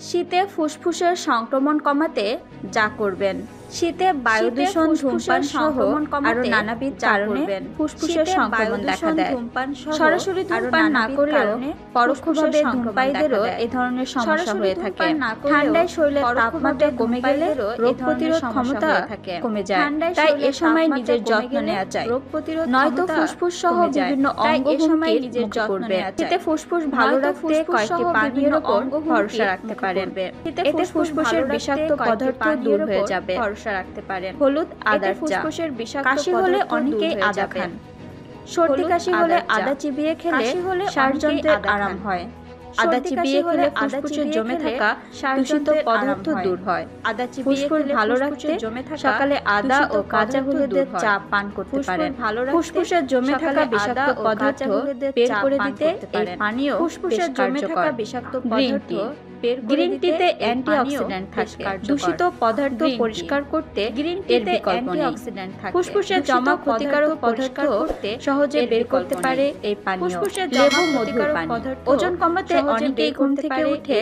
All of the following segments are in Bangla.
শীতে ফুসফুসের সংক্রমণ কমাতে যা করবেন। শীতে বায়ু দূষণ, ধূমপান সহ আরো নানাবিধ কারণে ফুসফুসের সংক্রমণ দেখা দেয়। সরাসরি ধূমপান না করলেও পরোক্ষভাবে ধূমপায়ীদেরও এই ধরনের সমস্যা হয়ে থাকে। ঠান্ডায় শরীরের তাপমাত্রা কমে গেলে রোগ প্রতিরোধ ক্ষমতা কমে যায়। তাই এ সময় নিজের যত্ন নেওয়া চাই, নয়তো ফুসফুস সহ বিভিন্ন অঙ্গ নিজের যত্ন করবে। শীতে ফুসফুস ভালো রাখতে কয়েকটি পানীয়ের উপর ভরসা রাখতে পারেন। এতে ফুসফুসের বিষাক্ত পদার্থ দূর হয়ে যাবে। রাখতে পারেন হলুদ আদার চা। কাশি হলে অনেকেই আদা খান। সর্দি কাশি হলে আদা চিবিয়ে খেলে শ্বাসযন্ত্রের আরাম হয়। আদা চিবিয়ে খেলে ফুসফুসে জমে থাকা দূষিত পদার্থ দূর হয়। আদা চিবিয়ে খেলে ভালো রাখতে সকালে আদা ও কাঁচা হলুদের চা পান করতে পারেন। ফুসফুসে জমে থাকা বিষাক্ত পদার্থ বের করে দিতে এই পানীয় ফুসফুসে জমে থাকা বিষাক্ত পদার্থ গ্রিন টিতে অ্যান্টিঅক্সিডেন্ট থাকে। দূষিত পদার্থ পরিষ্কার করতে গ্রিন টিতে অ্যান্টিঅক্সিডেন্ট থাকে। ফুসফুসে জমা ক্ষতিকারক পদার্থ সহজে বের করতে পারে এই পানীয়। লেবু মধুর পানি। ওজন কমাতে অনেকেই ঘুম থেকে উঠে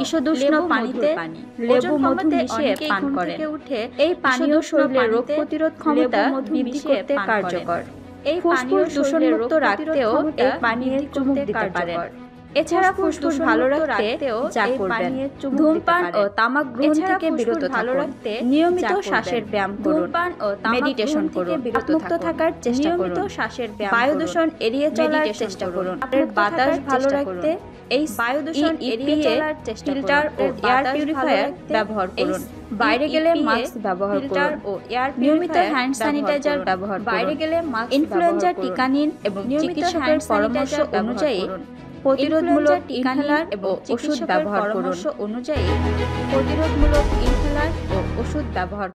ঈষদুষ্ণ পানিতে লেবু মধু মিশিয়ে পান করেন। এই পানীয় শরীরের রোগ প্রতিরোধ ক্ষমতা বৃদ্ধি করতে কার্যকর। এই ফুসফুস দূষণমুক্ত রাখতেও এই পানীয় চুমুক দিতে পারেন। এছাড়া ফুসফুস ভালো রাখতে যা করবেন: ধূমপান ও তামাক গ্রহণ থেকে বিরত থাকুন, নিয়মিত শ্বাসের ব্যায়াম করুন, মেডিটেশন করুন, মুক্ত থাকার চেষ্টা করুন, বায়ু দূষণ এড়িয়ে চলার চেষ্টা করুন। আপনার বাতাস ভালো রাখতে এই বায়ু দূষণ এড়িয়ে চলার চেষ্টা করুন। ফিল্টার ও এয়ার পিউরিফায়ার ব্যবহার করুন। বাইরে গেলে মাস্ক ব্যবহার করুন। নিয়মিত হ্যান্ড স্যানিটাইজার ব্যবহার করুন। বাইরে গেলে ইনফ্লুয়েঞ্জা টিকা নিন এবং চিকিৎসকের পরামর্শ অনুযায়ী প্রতিরোধমূলক ইনহেলার এবং ওষুধ ব্যবহার করুন।